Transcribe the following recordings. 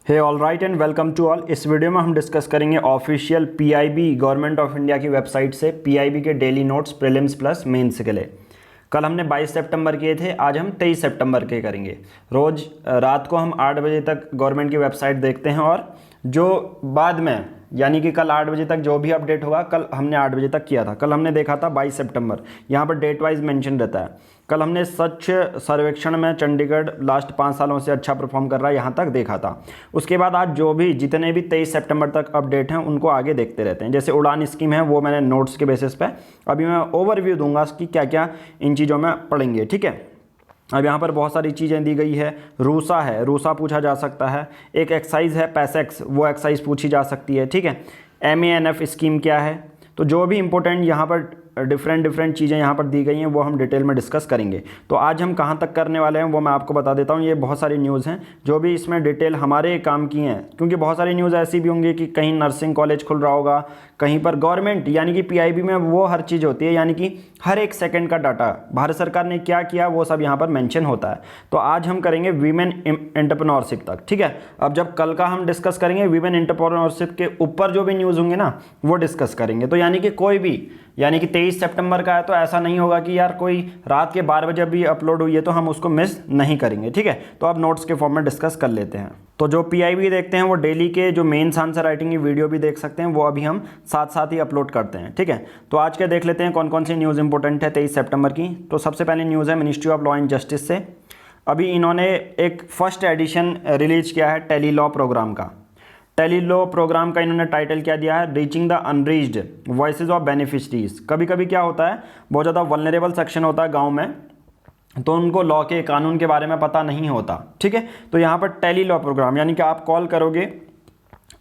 Hey all right and welcome to all. इस video में हम डिस्कस करेंगे official PIB government of India की वेबसाइट से पीआईबी के daily notes prelims plus mains के लिए। कल हमने 22 सितंबर किए थे, आज हम 23 सितंबर के करेंगे। रोज़ रात को हम 8 बजे तक गवर्नमेंट की वेबसाइट देखते हैं और जो बाद में यानी कि कल 8 बजे तक जो भी अपडेट होगा, कल हमने 8 बजे तक किया था। कल हमने देखा था 22 सितंबर, यहाँ पर डेट वाइज मेंशन रहता है। कल हमने स्वच्छ सर्वेक्षण में चंडीगढ़ लास्ट 5 सालों से अच्छा परफॉर्म कर रहा है, यहाँ तक देखा था। उसके बाद आज जो भी जितने भी 23 सितंबर तक अपडेट हैं उनको आगे देखते रहते हैं। जैसे उड़ान स्कीम है वो मैंने नोट्स के बेसिस पे अभी मैं ओवरव्यू दूंगा कि क्या क्या इन चीज़ों में पढ़ेंगे, ठीक है। अब यहाँ पर बहुत सारी चीज़ें दी गई है। रूसा है, रूसा पूछा जा सकता है। एक एक्साइज है पैसेक्स, वो एक्साइज पूछी जा सकती है, ठीक है। MANF स्कीम क्या है, तो जो भी इंपॉर्टेंट यहाँ पर डिफरेंट चीज़ें यहाँ पर दी गई हैं वो हम डिटेल में डिस्कस करेंगे। तो आज हम कहाँ तक करने वाले हैं वो मैं आपको बता देता हूँ। ये बहुत सारी न्यूज़ हैं जो भी इसमें डिटेल हमारे काम की हैं, क्योंकि बहुत सारी न्यूज़ ऐसी भी होंगी कि कहीं नर्सिंग कॉलेज खुल रहा होगा, कहीं पर गवर्नमेंट यानी कि पीआईबी में वो हर चीज़ होती है, यानी कि हर एक सेकंड का डाटा भारत सरकार ने क्या किया वो सब यहाँ पर मेंशन होता है। तो आज हम करेंगे वीमेन एंटरप्रेन्योरशिप तक, ठीक है। अब जब कल का हम डिस्कस करेंगे वीमेन एंटरप्रेन्योरशिप के ऊपर जो भी न्यूज़ होंगे ना वो डिस्कस करेंगे। तो यानी कि कोई भी, यानी कि 23 सितंबर का है तो ऐसा नहीं होगा कि यार कोई रात के 12 बजे भी अपलोड हुई है तो हम उसको मिस नहीं करेंगे, ठीक है। तो अब नोट्स के फॉर्म में डिस्कस कर लेते हैं। तो जो पीआईबी देखते हैं वो डेली के जो मेंस आंसर राइटिंग की वीडियो भी देख सकते हैं, वो अभी हम साथ साथ ही अपलोड करते हैं, ठीक है। तो आज के देख लेते हैं कौन कौन सी न्यूज़ इंपॉर्टेंट है 23 सितंबर की। तो सबसे पहले न्यूज़ है ministry of law and justice से। अभी इन्होंने एक फर्स्ट एडिशन रिलीज किया है टेली लॉ प्रोग्राम का। टेली लॉ प्रोग्राम का इन्होंने टाइटल क्या दिया है, reaching the unreached voices of beneficiaries. कभी कभी क्या होता है, बहुत ज़्यादा वल्नरेबल सेक्शन होता है गांव में, तो उनको लॉ के कानून के बारे में पता नहीं होता, ठीक है। तो यहाँ पर टेली लॉ प्रोग्राम यानी कि आप कॉल करोगे,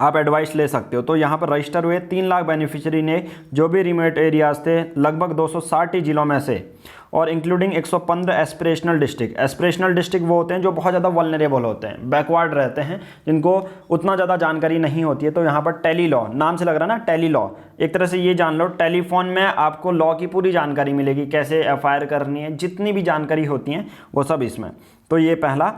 आप एडवाइस ले सकते हो। तो यहाँ पर रजिस्टर हुए 3 लाख बेनिफिशियरी ने, जो भी रिमोट एरियाज थे लगभग 260 जिलों में से, और including 115 aspirational district. Aspirational district वो होते हैं जो बहुत ज़्यादा वल्नरेबल होते हैं, बैकवर्ड रहते हैं, जिनको उतना ज़्यादा जानकारी नहीं होती है। तो यहाँ पर टेली लॉ, नाम से लग रहा है ना टेली लॉ, एक तरह से ये जान लो टेलीफोन में आपको लॉ की पूरी जानकारी मिलेगी, कैसे FIR करनी है, जितनी भी जानकारी होती हैं वो सब इसमें। तो ये पहला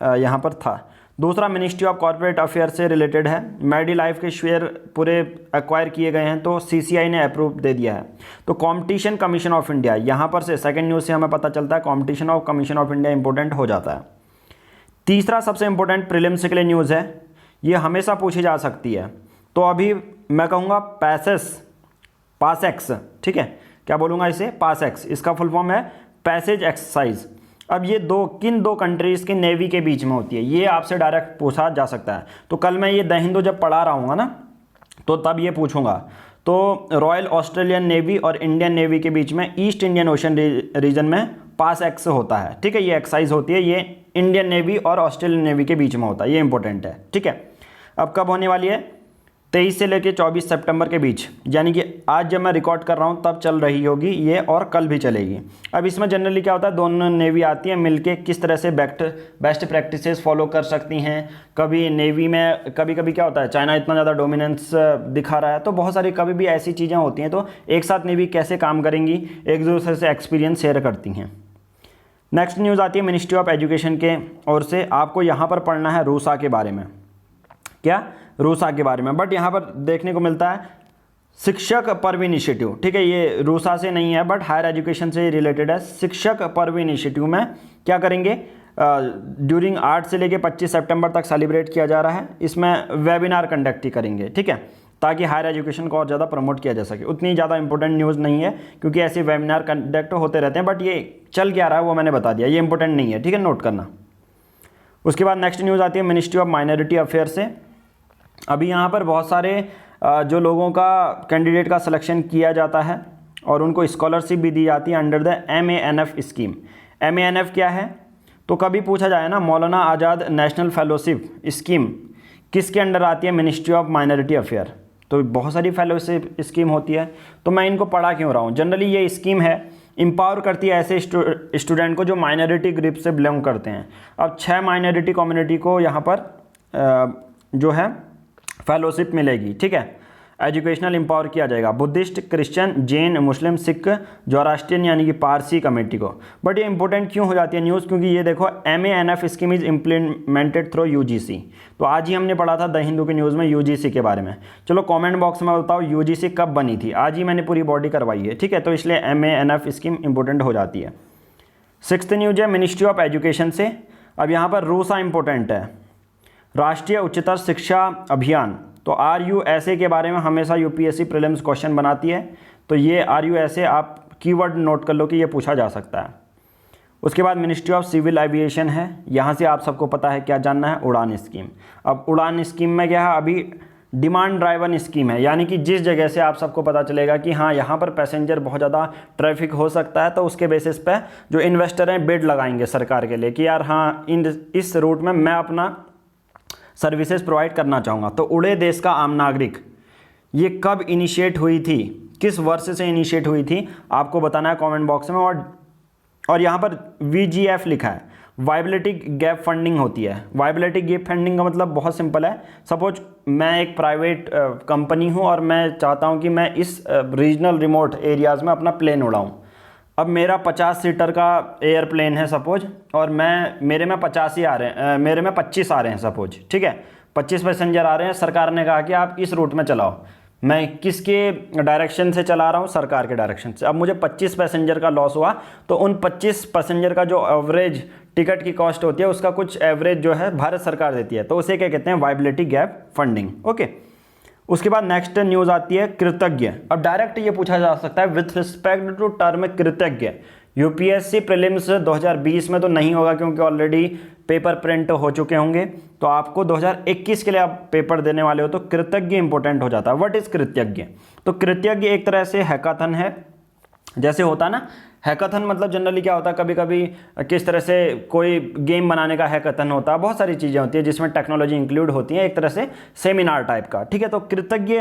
यहाँ पर था। दूसरा मिनिस्ट्री ऑफ कॉर्पोरेट अफेयर से रिलेटेड है। मेडी लाइफ के शेयर पूरे एक्वायर किए गए हैं तो CCI ने अप्रूव दे दिया है। तो कॉम्पिटिशन कमीशन ऑफ इंडिया, यहाँ पर से सेकंड न्यूज़ से हमें पता चलता है competition of commission of India important हो जाता है। तीसरा सबसे इंपॉर्टेंट प्रीलिम्स के लिए न्यूज़ है, ये हमेशा पूछी जा सकती है। तो अभी मैं कहूँगा पासएक्स, ठीक है, क्या बोलूँगा इसे, पासएक्स, इसका फुल फॉर्म है पैसेज एक्सरसाइज। अब ये किन दो कंट्रीज़ की नेवी के बीच में होती है, ये आपसे डायरेक्ट पूछा जा सकता है। तो कल मैं ये द हिंदू जब पढ़ा रहा हूँ ना तो तब ये पूछूंगा। तो रॉयल ऑस्ट्रेलियन नेवी और इंडियन नेवी के बीच में ईस्ट इंडियन ओशन रीजन में पासएक्स होता है, ठीक है। ये एक्सरसाइज होती है, ये इंडियन नेवी और ऑस्ट्रेलियन नेवी के बीच में होता है, ये इंपॉर्टेंट है, ठीक है। अब कब होने वाली है, 23 से लेकर 24 सितंबर के बीच, यानी कि आज जब मैं रिकॉर्ड कर रहा हूँ तब चल रही होगी ये, और कल भी चलेगी। अब इसमें जनरली क्या होता है, दोनों नेवी आती है मिलके किस तरह से बेस्ट प्रैक्टिसेस फॉलो कर सकती हैं। कभी नेवी में कभी कभी क्या होता है, चाइना इतना ज़्यादा डोमिनेंस दिखा रहा है, तो बहुत सारी कभी भी ऐसी चीज़ें होती हैं, तो एक साथ नेवी कैसे काम करेंगी, एक दूसरे से एक्सपीरियंस शेयर करती हैं। नेक्स्ट न्यूज़ आती है मिनिस्ट्री ऑफ एजुकेशन के ओर से। आपको यहाँ पर पढ़ना है रूसा के बारे में, क्या, रूसा के बारे में, बट यहाँ पर देखने को मिलता है शिक्षक पर्व इनिशिएटिव, ठीक है। ये रूसा से नहीं है बट हायर एजुकेशन से रिलेटेड है। शिक्षक पर्व इनिशिएटिव में क्या करेंगे, ड्यूरिंग 8 से लेकर 25 सितंबर तक सेलिब्रेट किया जा रहा है। इसमें वेबिनार कंडक्ट ही करेंगे, ठीक है, ताकि हायर एजुकेशन को और ज़्यादा प्रमोट किया जा सके। उतनी ज़्यादा इंपॉर्टेंट न्यूज़ नहीं है क्योंकि ऐसे वेबिनार कंडक्ट होते रहते हैं, बट ये चल क्या रहा है वो मैंने बता दिया, ये इंपॉर्टेंट नहीं है, ठीक है, नोट करना। उसके बाद नेक्स्ट न्यूज़ आती है मिनिस्ट्री ऑफ माइनॉरिटी अफेयर से। अभी यहाँ पर बहुत सारे जो लोगों का कैंडिडेट का सिलेक्शन किया जाता है और उनको स्कॉलरशिप भी दी जाती है under the MANF scheme. MANF क्या है, तो कभी पूछा जाए ना, मौलाना आज़ाद नेशनल फेलोशिप स्कीम किसके अंडर आती है, मिनिस्ट्री ऑफ माइनॉरिटी अफेयर। तो बहुत सारी फेलोशिप स्कीम होती है, तो मैं इनको पढ़ा क्यों रहा हूँ। जनरली ये स्कीम है, एम्पावर करती है ऐसे स्टूडेंट को जो माइनॉरिटी ग्रुप से बिलोंग करते हैं। अब 6 माइनॉरिटी कम्युनिटी को यहाँ पर जो है फेलोशिप मिलेगी, ठीक है। एजुकेशनल एम्पावर किया जाएगा बुद्धिस्ट, क्रिश्चियन, जैन, मुस्लिम, सिख, जोरास्ट्रियन यानी कि पारसी कमेटी को। बट ये इंपॉर्टेंट क्यों हो जाती है न्यूज़, क्योंकि ये देखो MANF scheme is implemented through UGC। तो आज ही हमने पढ़ा था द हिंदू की न्यूज़ में UGC के बारे में। चलो कमेंट बॉक्स में बताओ UGC कब बनी थी, आज ही मैंने पूरी बॉडी करवाई है, ठीक है। तो इसलिए MANF स्कीम इंपॉर्टेंट हो जाती है। 6th न्यूज़ है मिनिस्ट्री ऑफ एजुकेशन से। अब यहाँ पर रूसा इंपॉर्टेंट है, राष्ट्रीय उच्चतर शिक्षा अभियान। तो RUSA के बारे में हमेशा UPSC प्रीलिम्स क्वेश्चन बनाती है, तो ये RUSA आप कीवर्ड नोट कर लो कि ये पूछा जा सकता है। उसके बाद मिनिस्ट्री ऑफ सिविल एविएशन है, यहाँ से आप सबको पता है क्या जानना है, उड़ान स्कीम। अब उड़ान स्कीम में क्या है, अभी डिमांड ड्राइवन स्कीम है, यानी कि जिस जगह से आप सबको पता चलेगा कि हाँ यहाँ पर पैसेंजर बहुत ज़्यादा ट्रैफिक हो सकता है, तो उसके बेसिस पे जो इन्वेस्टर हैं बिड लगाएंगे सरकार के लिए कि यार हाँ इस रूट में मैं अपना सर्विसेज प्रोवाइड करना चाहूँगा। तो उड़े देश का आम नागरिक, ये कब इनिशिएट हुई थी, किस वर्ष से इनिशिएट हुई थी, आपको बताना है कमेंट बॉक्स में। और यहाँ पर VGF लिखा है, वायबिलिटी गैप फंडिंग होती है। वायबिलिटी गैप फंडिंग का मतलब बहुत सिंपल है, सपोज मैं एक प्राइवेट कंपनी हूँ और मैं चाहता हूँ कि मैं इस रीजनल रिमोट एरियाज़ में अपना प्लेन उड़ाऊँ। अब मेरा 50 सीटर का एयरप्लेन है सपोज, और मेरे में 50 ही आ रहे हैं, मेरे में 25 आ रहे हैं सपोज, ठीक है, 25 पैसेंजर आ रहे हैं। सरकार ने कहा कि आप इस रूट में चलाओ, मैं किसके डायरेक्शन से चला रहा हूँ, सरकार के डायरेक्शन से। अब मुझे 25 पैसेंजर का लॉस हुआ, तो उन 25 पैसेंजर का जो एवरेज टिकट की कॉस्ट होती है उसका कुछ एवरेज जो है भारत सरकार देती है, तो उसे क्या कहते हैं, वायबिलिटी गैप फंडिंग। ओके, उसके बाद नेक्स्ट न्यूज़ आती है कृतज्ञ। अब डायरेक्ट ये पूछा जा सकता है विथ रिस्पेक्ट टू टर्म कृतज्ञ, UPSC प्रीलिम्स 2020 में तो नहीं होगा क्योंकि ऑलरेडी पेपर प्रिंट हो चुके होंगे, तो आपको 2021 के लिए आप पेपर देने वाले हो तो कृतज्ञ इंपॉर्टेंट हो जाता है। व्हाट इज कृतज्ञ? तो कृतज्ञ एक तरह से हैकाथन है, जैसे होता है ना हैकाथन, मतलब जनरली क्या होता है, कभी कभी किस तरह से कोई गेम बनाने का हैकाथन होता है, बहुत सारी चीज़ें होती है जिसमें टेक्नोलॉजी इंक्लूड होती है, एक तरह से सेमिनार टाइप का, ठीक है। तो कृतज्ञ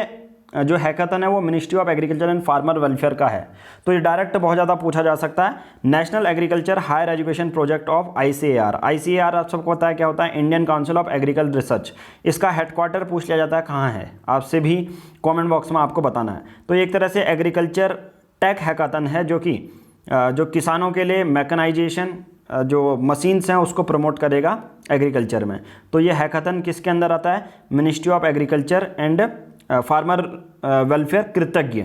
जो हैकाथन है वो ministry of agriculture and farmer welfare का है, तो ये डायरेक्ट बहुत ज़्यादा पूछा जा सकता है। National agriculture higher education project of ICAR आप सबको पता है क्या होता है, Indian council of agriculture research. इसका हेडक्वार्टर पूछ लिया जाता है कहाँ है, आपसे भी कमेंट बॉक्स में आपको बताना है। तो एक तरह से एग्रीकल्चर टेक हैकाथन है जो किसानों के लिए मैकेनाइजेशन, जो मशीन्स हैं उसको प्रमोट करेगा एग्रीकल्चर में। तो ये हैकाथन किसके अंदर आता है, ministry of agriculture and farmer welfare कृतज्ञ,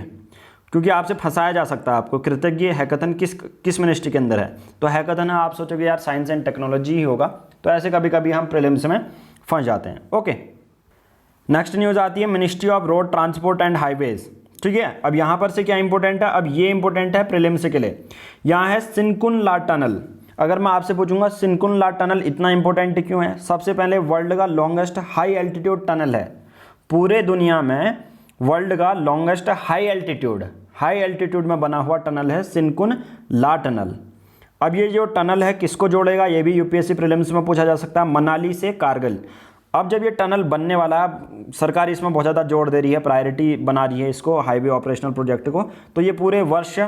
क्योंकि आपसे फंसाया जा सकता है आपको कृतज्ञ हैकाथन किस मिनिस्ट्री के अंदर है। तो हैकाथन है, आप सोचोगे यार साइंस एंड टेक्नोलॉजी ही होगा, तो ऐसे कभी कभी हम प्रीलिम्स में फंस जाते हैं। ओके, नेक्स्ट न्यूज़ आती है ministry of road transport and highways, ठीक है। अब यहाँ पर से क्या इंपॉर्टेंट है, अब ये इंपॉर्टेंट है प्रीलिम्स के लिए। यहाँ है सिनकुन-ला टनल। अगर मैं आपसे पूछूंगा सिनकुन-ला टनल इतना इंपॉर्टेंट क्यों है, सबसे पहले वर्ल्ड का लॉन्गेस्ट हाई एल्टीट्यूड टनल है, पूरे दुनिया में वर्ल्ड का लॉन्गेस्ट हाई एल्टीट्यूड में बना हुआ टनल है सिनकुन-ला टनल। अब ये जो टनल है किसको जोड़ेगा, ये भी UPSC प्रीलिम्स में पूछा जा सकता है, मनाली से कारगिल। अब जब ये टनल बनने वाला है, सरकार इसमें बहुत ज़्यादा जोर दे रही है, प्रायोरिटी बना रही है इसको, हाईवे ऑपरेशनल प्रोजेक्ट को, तो ये पूरे वर्ष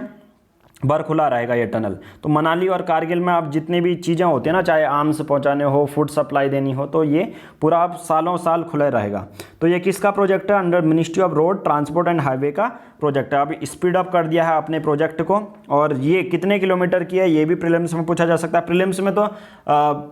भर खुला रहेगा ये टनल। तो मनाली और कारगिल में अब जितनी भी चीज़ें होती हैं ना, चाहे आर्म्स पहुंचाने हो, फूड सप्लाई देनी हो, तो ये पूरा अब सालों साल खुला रहेगा। तो ये किसका प्रोजेक्ट है, under ministry of road transport and highway का प्रोजेक्ट है। अभी स्पीड अप कर दिया है अपने प्रोजेक्ट को, और ये कितने किलोमीटर की है ये भी प्रीलिम्स में पूछा जा सकता है। प्रीलिम्स में तो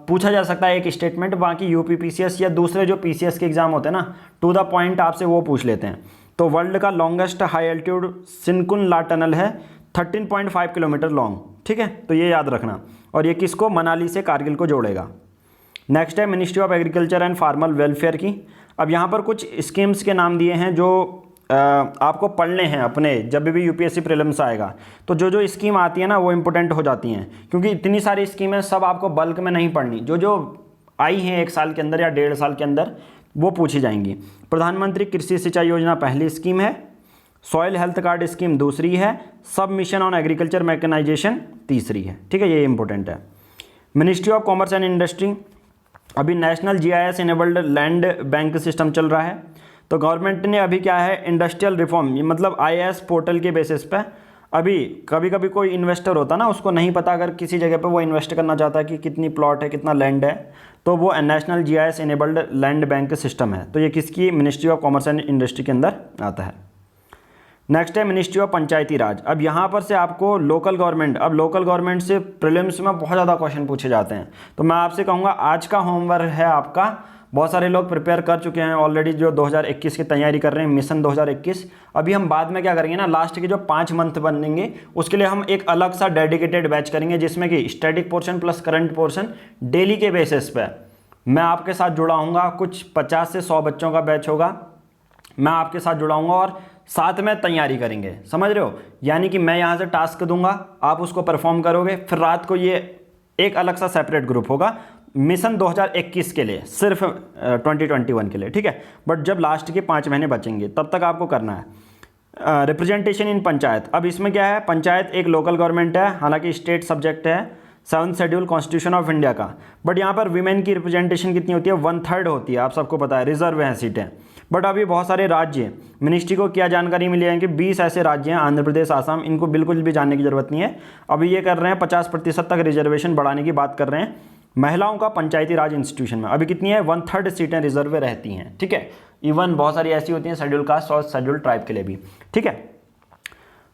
पूछा जा सकता है एक स्टेटमेंट, बाकी UP PCS या दूसरे जो PCS के एग्जाम होते हैं ना, टू द पॉइंट आपसे वो पूछ लेते हैं। तो वर्ल्ड का लॉन्गेस्ट हाई एल्टीट्यूड सिनकुन-ला टनल है, 13.5 किलोमीटर लॉन्ग, ठीक है, तो ये याद रखना। और ये किसको, मनाली से कारगिल को जोड़ेगा। नेक्स्ट है ministry of agriculture and farmer welfare की। अब यहाँ पर कुछ स्कीम्स के नाम दिए हैं जो आपको पढ़ने हैं अपने, जब भी UPSC प्रीलिम्स आएगा तो जो स्कीम आती है ना वो इंपॉर्टेंट हो जाती हैं, क्योंकि इतनी सारी स्कीमें सब आपको बल्क में नहीं पढ़नी, जो आई हैं 1 साल के अंदर या 1.5 साल के अंदर वो पूछी जाएंगी। प्रधानमंत्री कृषि सिंचाई योजना पहली स्कीम है, सॉइल हेल्थ कार्ड स्कीम दूसरी है, सब मिशन ऑन एग्रीकल्चर मैकेनाइजेशन तीसरी है, ठीक है, ये इंपॉर्टेंट है। Ministry of commerce and industry, अभी national GIS enabled land bank system चल रहा है, तो गवर्नमेंट ने अभी क्या है इंडस्ट्रियल रिफॉर्म, मतलब IAS पोर्टल के बेसिस पे, अभी कभी कभी कोई इन्वेस्टर होता ना, उसको नहीं पता अगर किसी जगह पे वो इन्वेस्ट करना चाहता है कि कितनी प्लॉट है, कितना लैंड है, तो वो national GIS enabled land bank system है। तो ये किसकी, ministry of commerce and industry के अंदर आता है। नेक्स्ट है मिनिस्ट्री ऑफ पंचायती राज। अब यहाँ पर से आपको लोकल गवर्नमेंट, अब लोकल गवर्नमेंट से प्रीलिम्स में बहुत ज़्यादा क्वेश्चन पूछे जाते हैं, तो मैं आपसे कहूँगा आज का होमवर्क है आपका, बहुत सारे लोग प्रिपेयर कर चुके हैं ऑलरेडी जो 2021 की तैयारी कर रहे हैं, मिशन 2021। अभी हम बाद में क्या करेंगे ना, लास्ट के जो 5 मंथ बनेंगे उसके लिए हम एक अलग सा डेडिकेटेड बैच करेंगे, जिसमें कि static portion plus current portion daily के बेसिस पे मैं आपके साथ जुड़ाऊँगा। कुछ 50 से 100 बच्चों का बैच होगा, मैं आपके साथ जुड़ाऊँगा और साथ में तैयारी करेंगे, समझ रहे हो। यानी कि मैं यहाँ से टास्क दूंगा, आप उसको परफॉर्म करोगे, फिर रात को ये एक अलग सा सेपरेट ग्रुप होगा मिशन 2021 के लिए, सिर्फ 2021 के लिए, ठीक है। बट जब लास्ट के 5 महीने बचेंगे तब तक आपको करना है रिप्रेजेंटेशन इन पंचायत। अब इसमें क्या है, पंचायत एक लोकल गवर्नमेंट है, हालांकि स्टेट सब्जेक्ट है 7th schedule constitution of India का, बट यहाँ पर वीमेन की रिप्रेजेंटेशन कितनी होती है, 1/3 होती है, आप सबको पता है, रिजर्व हैं सीटें। बट अभी बहुत सारे राज्य, मिनिस्ट्री को क्या जानकारी मिली है कि 20 ऐसे राज्य हैं, आंध्र प्रदेश, आसाम, इनको बिल्कुल भी जानने की जरूरत नहीं है। अभी ये कर रहे हैं 50% तक रिजर्वेशन बढ़ाने की बात कर रहे हैं महिलाओं का पंचायती राज इंस्टीट्यूशन में। अभी कितनी है, 1/3 सीटें रिजर्व रहती हैं, ठीक है। इवन बहुत सारी ऐसी होती हैं शेड्यूल कास्ट और शेड्यूल ट्राइब के लिए भी, ठीक है।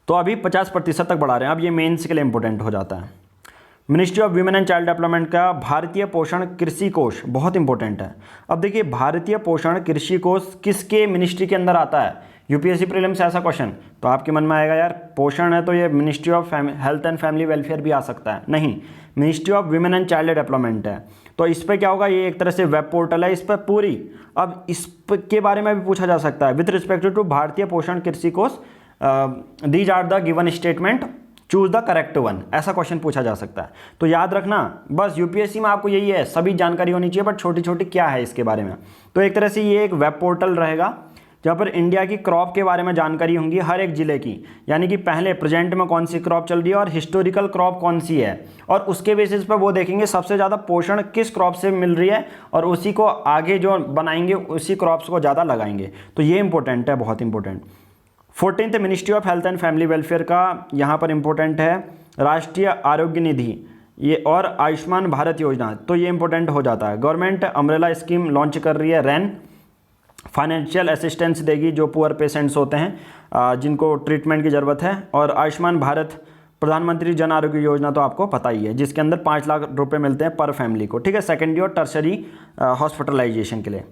तो अभी 50% तक बढ़ा रहे हैं। अब ये मेंस के लिए इंपॉर्टेंट हो जाता है। Ministry of women and child development का भारतीय पोषण कृषि कोष बहुत इंपॉर्टेंट है। अब देखिए भारतीय पोषण कृषि कोष किसके मिनिस्ट्री के अंदर आता है, यूपीएससी प्रीलिम्स से ऐसा क्वेश्चन, तो आपके मन में आएगा यार पोषण है तो ये ministry of health and family welfare भी आ सकता है, नहीं, ministry of women and child development है। तो इस पर क्या होगा, ये एक तरह से वेब पोर्टल है, इस पर पूरी, अब इस के बारे में भी पूछा जा सकता है विथ रिस्पेक्ट टू भारतीय पोषण कृषि कोष, these are the given statement, choose the correct one, ऐसा क्वेश्चन पूछा जा सकता है। तो याद रखना बस यूपीएससी में आपको यही है, सभी जानकारी होनी चाहिए, बट छोटी छोटी क्या है इसके बारे में। तो एक तरह से ये एक वेब पोर्टल रहेगा जहाँ पर इंडिया की क्रॉप के बारे में जानकारी होंगी हर एक ज़िले की, यानी कि पहले प्रेजेंट में कौन सी क्रॉप चल रही है और हिस्टोरिकल क्रॉप कौन सी है, और उसके बेसिस पर वो देखेंगे सबसे ज़्यादा पोषण किस क्रॉप से मिल रही है और उसी को आगे जो बनाएंगे उसी क्रॉप्स को ज़्यादा लगाएंगे। तो ये इंपॉर्टेंट है, बहुत important. 14th ministry of health and family welfare का यहाँ पर इंपॉर्टेंट है राष्ट्रीय आरोग्य निधि, ये और आयुष्मान भारत योजना, तो ये इंपॉर्टेंट हो जाता है। गवर्नमेंट अम्ब्रेला स्कीम लॉन्च कर रही है, रैन फाइनेंशियल असिस्टेंस देगी जो पुअर पेशेंट्स होते हैं जिनको ट्रीटमेंट की ज़रूरत है। और आयुष्मान भारत प्रधानमंत्री जन आरोग्य योजना तो आपको पता ही है, जिसके अंदर 5 लाख रुपए मिलते हैं पर फैमिली को, ठीक है, सेकेंडरी और टर्शरी हॉस्पिटलाइजेशन के लिए।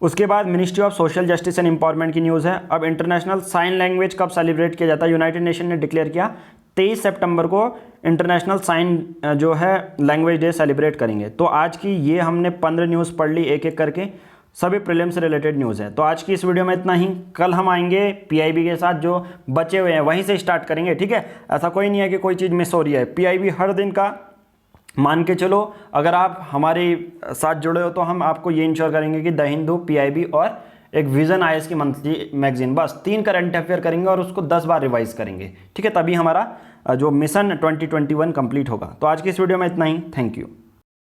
उसके बाद ministry of social justice and empowerment की न्यूज़ है। अब इंटरनेशनल साइन लैंग्वेज कब सेलिब्रेट किया जाता है, यूनाइटेड नेशन ने डिक्लेयर किया 23 सितंबर को इंटरनेशनल साइन जो है लैंग्वेज डे सेलिब्रेट करेंगे। तो आज की ये हमने 15 न्यूज़ पढ़ ली एक एक करके, सभी प्रीलिम्स से रिलेटेड न्यूज़ है। तो आज की इस वीडियो में इतना ही, कल हम आएंगे पीआईबी के साथ, जो बचे हुए हैं वहीं से स्टार्ट करेंगे, ठीक है। ऐसा कोई नहीं है कि कोई चीज़ मिस हो रही है, पीआईबी हर दिन का मान के चलो। अगर आप हमारे साथ जुड़े हो तो हम आपको ये इंश्योर करेंगे कि द हिंदू, पीआईबी और एक विजन आईएएस की मंथली मैगजीन, बस 3 करंट अफेयर करेंगे और उसको 10 बार रिवाइज करेंगे, ठीक है। तभी हमारा जो मिशन 2021 कंप्लीट होगा। तो आज की इस वीडियो में इतना ही, थैंक यू।